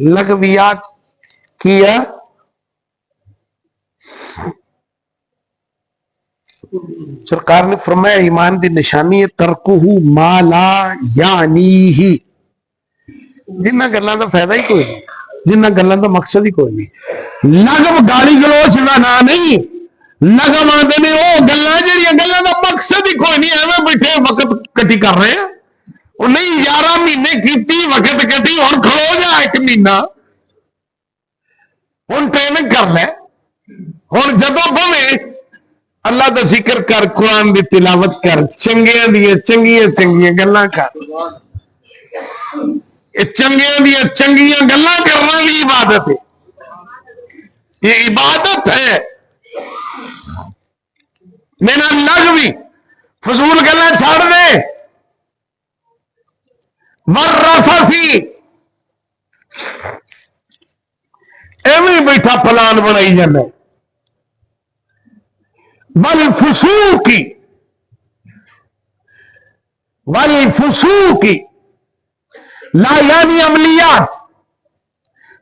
لغویات کیا سرکار نے فرمایا ایمان دی نشانی ہے ترکہ ما لا یعنی ہی، جنہ گلاں دا فائدہ ہی کوئی نہیں، جنہ گلاں دا مقصد ہی کوئی نہیں۔ لغو گالی گلوچ دا نا نہیں، لغو آندے نے او گلاں جڑیاں گلاں دا مقصد ہی کوئی نہیں، ایویں بیٹھے وقت کٹی کر رہے ہیں۔ وہ نہیں 11 مہینے کیتی وقت کٹی، ہن کھلو جا 1 مہینہ، ہن ٹریننگ کر لے، ہن جدوں بھویں اللہ دا ذکر کر، قرآن دی تلاوت کر، چنگیاں دیاں چنگیاں چنگیاں گلاں کر، چنگیاں دیاں چنگیاں گلاں کرنا بھی عبادت ہے، یہ عبادت ہے۔ میرا لغوی فضول گلاں چھڑ دے، ورفثی ایویں بیٹھا پلان بنائی جانا، والفسوقی والفسوقی لا یعنی عملیات،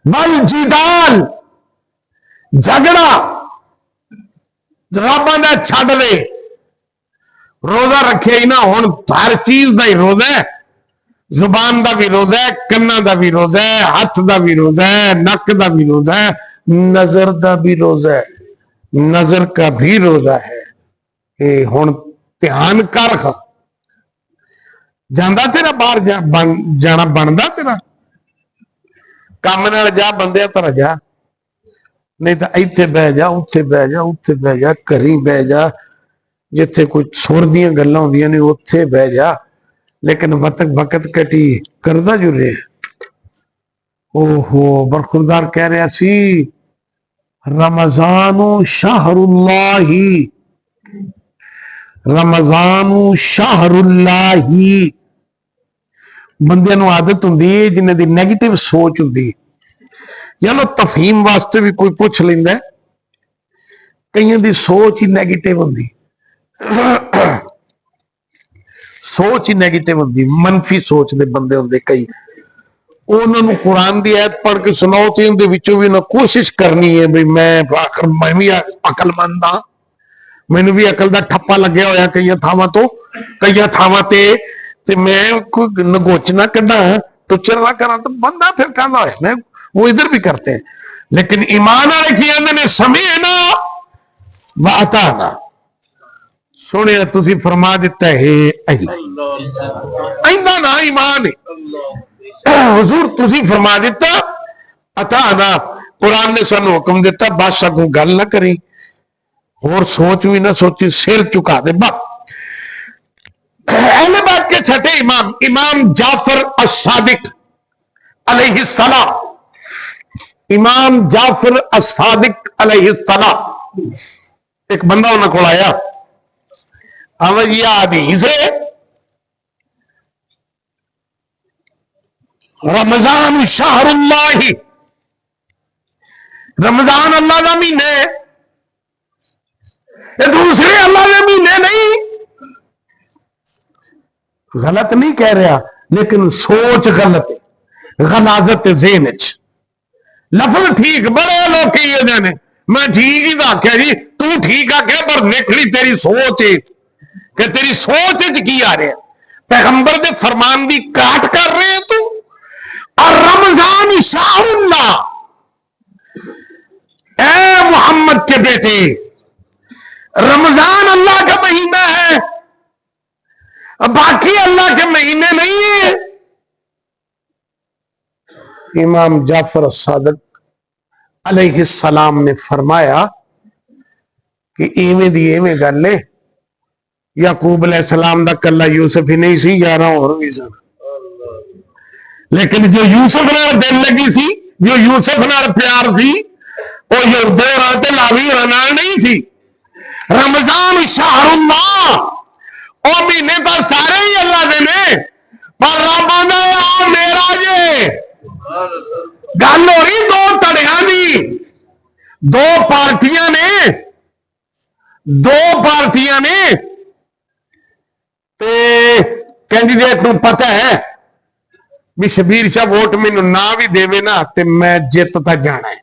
والجدال جھگڑا رب دا چھڈ دے، روزہ رکھے ہی نہ، ہن ہر چیز دا ہی روزہ ہے، زبان دا بھی روزہ ہے، کنا دا بھی روزہ ہے، ہاتھ دا بھی روزہ ہے، نک دا بھی روزہ ہے، نظر دا بھی روزہ ہے، نظر کا بھی روزہ ہے۔ ہن دھیان کر، جانا تیرا باہر جانا بنتا تیرا کام نال جا، بندے طرح جا، نہیں تو ایتھے بہ جا، اتھے بہ جا، اتھے بہ جا، گھری بہ جا، جتھے کوئی سر دیاں گلاں ہوندیاں نے اتھے بہ جا، لیکن وقت کٹی کردا جو رہے۔ اوہو برخوردار کہہ رہا سی رمضان شہر اللہ، رمضان شہر اللہ، بندے نو عادت ہوندی ہے جنہیں دی نیگیٹو سوچ ہوندی، یا لو تفہیم واسطے بھی کوئی پوچھ لیندا ہے، کئیاں دی سوچ ہی نیگیٹو ہوندی، سوچ ہی نیگیٹو ہوندی، منفی سوچ دے بندے ہوندے کئی، انہوں نے قرآن دی آیت پڑھ کے سناؤ تے اندے وچوں بھی انہوں کوشش کرنی ہے بھئی میں آخر میں بھی عقل مند ہاں، مینوں بھی عقل دا ٹھپا لگیا ہویا کئی تھاواں تے میں کوئی نگوچ نہ کڈا ٹچر نہ کراں، تو بندہ پھر کہندا ہے میں وہ ادھر بھی کرتے ہیں، لیکن ایمان والے کی آندے نے سمعنا وأطعنا، سنیا تسی فرما دیتا ہے اینا نا ایمان ہے، حضور تسی فرما دیتا اطعنا، قرآن نے سانو حکم دیتا بس اگوں گل نہ کریں، اور سوچ بھی نہ سوچی، سر چکا دے بس۔ اہل بات کے چھٹے امام جعفر الصادق علیہ السلام، امام جعفر الصادق علیہ السلام، ایک بندہ انہوں کو آیا، یہ حدیث ہے رمضان شہر اللہ، رمضان اللہ کا مہینے، یہ دوسرے اللہ کے مہینے نہیں، غلط نہیں کہہ رہا لیکن سوچ غلط ہے، غلاظت ذہن چ، لفظ ٹھیک بڑے لوگ کہیے جانے، میں ٹھیک ہی آخیا جی، تو ٹھیک آخیا پر دیکھنی تیری سوچ ہے کہ تیری سوچ کی آ رہے ہیں، پیغمبر دے فرمان دی کاٹ کر رہے ہیں تو، اور رمضان شہر اللہ، اے محمد کے بیٹے رمضان اللہ کا مہینہ ہے، باقی اللہ کے مہینے نہیں ہیں۔ امام جعفر الصادق علیہ السلام نے فرمایا کہ ایویں دی ایویں گل ہے، یعقوب علیہ السلام دا کلا یوسف ہی نہیں سی، 11 اور بھی سن، لیکن جو یوسف نال دل لگی سی، جو یوسف نال پیار سی، وہ دو رات لاوی نال نہیں سی۔ رمضان شہر اللہ، او مہینے تو سارے ہی اللہ دے نے، پر رب آندا ہے میرا جے، گل ہو رہی دو تڑیاں دی، دو پارٹیاں نے تے کینڈیڈیٹ نو پتہ ہے بھی شبیر شاہ ووٹ مینوں نہ بھی دیوے نا تے میں جت تا جانا ہے،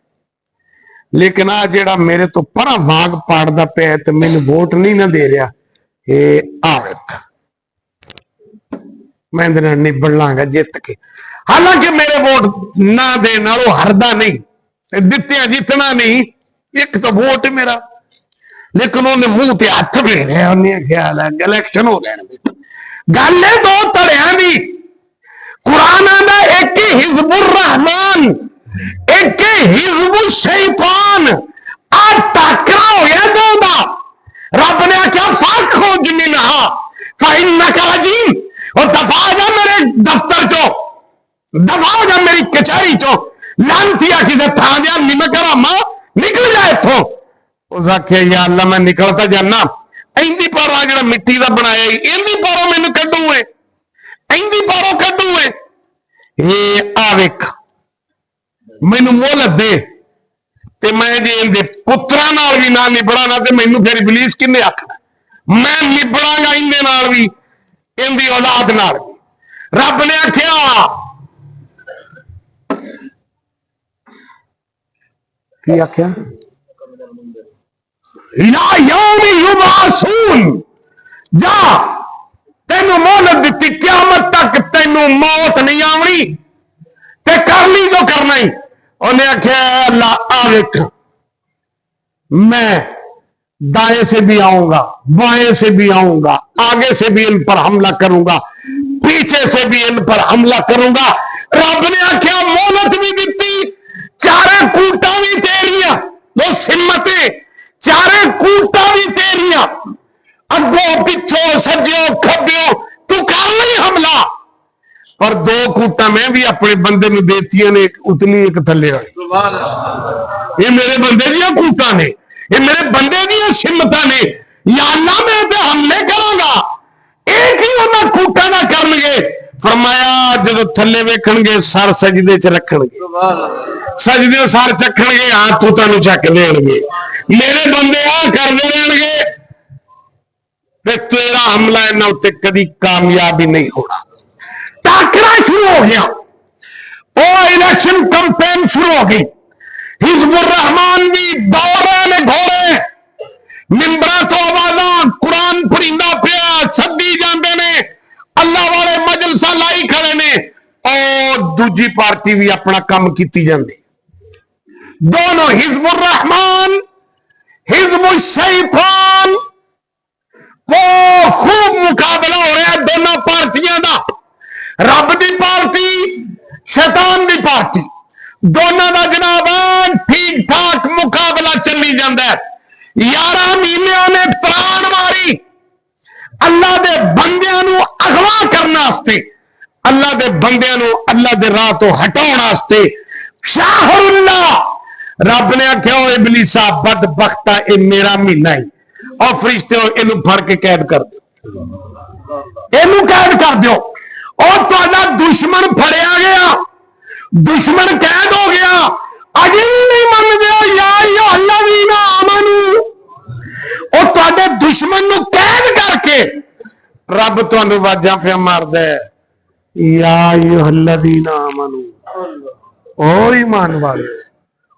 لیکن آ جیڑا میرے تو پرا واگ پاڑدا پیا تے مینوں ووٹ نہیں نہ دے رہا، میں نبڑ لاں گا جت کے، حالانکہ میرے ووٹ نہ دے نالوں ہردا نہیں، دتیا جتنا نہیں، ایک تو ووٹ میرا، لیکن انہیں منہ تے ہاتھ پھیرے، انہیں خیال ہے الیکشن ہو رہے ہیں، گل ہے دو تڑیاں دی، قرآن آندا ایک حزب الرحمان ایک حزب الشیطان، آ ٹاکرا ہو گیا دو دا، رب نے کیا فاخرج منہا فإنک رجیم، اور دفاع جا میرے دفتر چو، دفاع جا میری کچہری چو، لانتیا کسے تھا دیا نمک راما نکل جائے تھو، اس آکھے یا اللہ میں نکلتا جانا، ایندی پارا جڑا مٹی دا بنایا ہی ایندی پارا میں نے کڈوں ہے، ایندی پارا کڈوں ہے، یہ آویک میں نے مولت دے تے میں جی اندے پترہ نال بھی نہ نبڑا نہ تے میں نے پھر ابلیس کنے آکھنا، میں نبڑا گا اندے نال بھی اندی اولاد نال بھی، رب نے آکھیا کی آکھیا لا یوم یبعثون، جا تینوں مہلت دیتی قیامت تک تینوں موت نہیں آونی تے کر لی جو کرنا ہی، انہیں آکھیا اللہ آویک میں دائیں سے بھی آؤں گا بائیں سے بھی آؤں گا، آگے سے بھی ان پر حملہ کروں گا پیچھے سے بھی ان پر حملہ کروں گا، رب نے آکھیا مہلت بھی دیتی، چارے کوٹا بھی تیریاں وہ سمتیں، چارے کوٹا بھی تیریاں، اگوں پچھوں سجیوں کھبیوں تو کر نہیں حملہ، پر دو کوٹا میں بھی اپنے بندے میں دیتی ہیں اتنی ایک تھلے ہوئی، یہ میرے بندے دیا کوٹا نے، یہ میرے بندے دیا سمتاں نے، یا اللہ میں تے حملے کروں گا، ایک ہی انہاں کوٹا نہ کرن گے، فرمایا جدو تھلے ویکھن گے سر سجدے چ رکھن گے، سجدے سر چکھن گے ہاتھ تانوں چک دین گے، میرے بندے آ کر دین گے، تے تیرا حملہ انہاں تے کدی کامیابی نہیں ہونا۔ ٹاکرا شروع ہو گیا، وہ الیکشن کمپین شروع ہو گئی، حزب الرحمان بھی دوڑ رہے نے گھوڑے، ممبراں تو آوازاں قرآن پڑھیندا پیا سدی جاندے نے، اللہ والے مجلساں لائی کھڑے نے، اور دوجی پارٹی بھی اپنا کام کیتی جاندی، دونوں حزب الرحمان حزب الشیطان وہ خوب مقابلہ ہو رہا ہے دونوں پارٹیاں دا، رب دی پارٹی شیطان دی پارٹی، دونوں دا جناب ٹھیک ٹھاک مقابلہ چلی جاندہ ہے، 11 مہینوں نے پران ماری اللہ دے بندیاں نو اغوا کرنا واسطے، اللہ دے بندیاں نو اللہ دے راہ تو ہٹاؤن واسطے، شاہر اللہ رب نے آکھیا او ابلیسا بدبختہ اے میرا مہینہ ہی، اور فرشتے ہو اینو پھڑ کے قید کر دیو، اینو قید کر دیو، اور تہاڈا دشمن پھڑیا گیا، دشمن قید ہو گیا، اجے بھی نہیں من دے یا ایھا الذین آمنو، اور تہاڈے دشمن نو قید کر کے رب تانوں واجاں پیا ماردا ہے، یا ایھا الذین آمنو، او ایمان والے،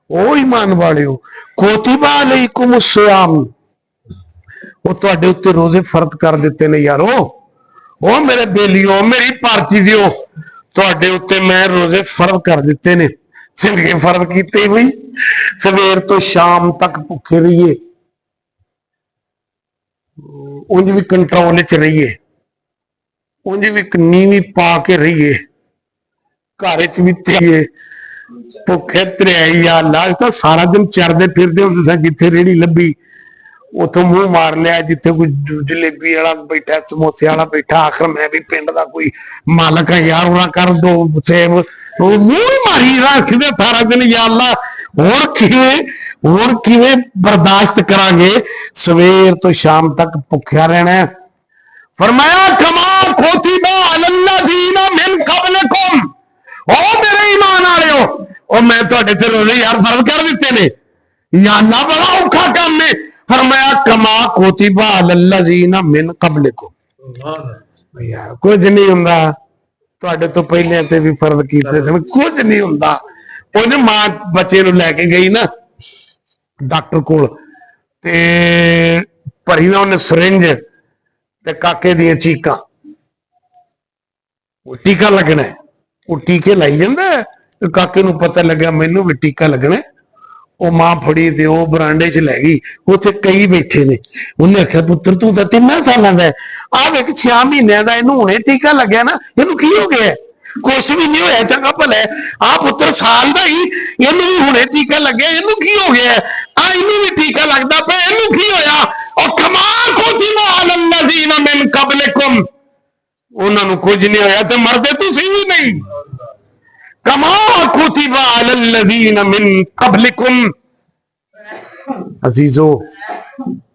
او ایمان والے ہو، کتب علیکم الصیام، وہ تہاڈے اوتے روزے فرض کر دیتے نے یارو، او میرے بیلیو میری پارٹی دیو، تہاڈے اوتے میں روزے فرض کر دیتے نے، زندگی فرض کیتے ہوئی سویر تو شام تک بھوکے رہیے، انج بھی کنٹرول چ رہیے، انج بھی نیوی پا کے رہیے، گھر چ بھی تھیے بھوکے تریائی، یا اللہ تو سارا دن چردے پھردے ہوندے ساں، جتھے ریڑھی لبھی اتوں منہ مار لیا، جتھے کوئی جلیبی والا بیٹھا سموسے والا بیٹھا، آخر میں بھی پنڈ دا کوئی مالک ہے یار انہاں کر دو سیب، منہ ماری رکھ دے سارا دن، یا اللہ ہور کیویں برداشت کران گے، سویر تو شام تک بھکھیا رہنا ہے، فرمایا کما کتب علی الذین من قبلکم، او میرے ایمان والےو، او میں تہاڈے تے روزے یار فرض کر دیتے نے، یا اللہ بڑا اوکھا کام ہے، فرمایا کما کتب علی الذین من قبلکم، یار کچھ نہیں ہوندا، ਤੁਹਾਡੇ ਤੋਂ ਪਹਿਲੇ ਤੇ ਵੀ ਫਰਜ਼ ਕੀਤੇ ਸਨ, ਕੁਝ ਨਹੀਂ ਹੁੰਦਾ। ਉਹਨੇ ਮਾਂ ਬੱਚੇ ਨੂੰ ਲੈ ਕੇ ਗਈ ਨਾ ਡਾਕਟਰ ਕੋਲ, ਤੇ ਭਰੀ ਨਾ ਉਹਨੇ ਸਿਰਿੰਜ, ਤੇ ਕਾਕੇ ਦੀਆਂ ਚੀਕਾਂ, ਉਹ ਟੀਕਾ ਲੱਗਣਾ, ਉਹ ਟੀਕੇ ਲਾਈ ਜਾਂਦਾ। ਕਾਕੇ ਨੂੰ ਪਤਾ ਲੱਗਾ ਮੈਨੂੰ ਵੀ ਟੀਕਾ ਲੱਗਣਾ। ਉਹ ਮਾਂ ਫੜੀ ਤੇ ਉਹ ਬਰਾਂਡੇ 'ਚ ਲੈ ਗਈ, ਉੱਥੇ ਕਈ ਬੈਠੇ ਨੇ। ਉਹਨੇ ਆਖਿਆ ਪੁੱਤਰ ਤੂੰ ਤਾਂ 3 ਸਾਲਾਂ ਦਾ, ਆਹ ਵੇਖ 6 ਮਹੀਨਿਆਂ ਦਾ, ਇਹਨੂੰ ਹੁਣੇ ਟੀਕਾ ਲੱਗਿਆ ਨਾ, ਇਹਨੂੰ ਕੀ ਹੋ ਗਿਆ? ਕੁਛ ਵੀ ਨਹੀਂ ਹੋਇਆ, ਚੰਗਾ ਭਲਾ। ਆਹ ਪੁੱਤਰ ਸਾਲ ਦਾ ਹੀ, ਇਹਨੂੰ ਵੀ ਹੁਣੇ ਟੀਕਾ ਲੱਗਿਆ, ਇਹਨੂੰ ਕੀ ਹੋ ਗਿਆ? ਆ ਇਹਨੂੰ ਵੀ ਟੀਕਾ ਲੱਗਦਾ ਪਿਆ, ਇਹਨੂੰ ਕੀ ਹੋਇਆ? ਉਹ ਕਮਾ ਕੁਤਿਬਾ ਅਲੱਲਜ਼ੀਨਾ ਮਿਨ ਕਬਲਿਕੁਮ, ਉਹਨਾਂ ਨੂੰ ਕੁਝ ਨਹੀਂ ਹੋਇਆ ਤੇ ਮਰਦੇ ਤੁਸੀਂ ਵੀ ਨਹੀਂ। ਕਮਾ ਕੁਤਿਬਾ ਅਲੱਲਜ਼ੀਨਾ ਮਿਨ ਕਬਲਿਕੁਮ। ਅਜ਼ੀਜ਼ੋ,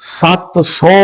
700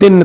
3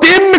3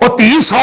ਉਹ 300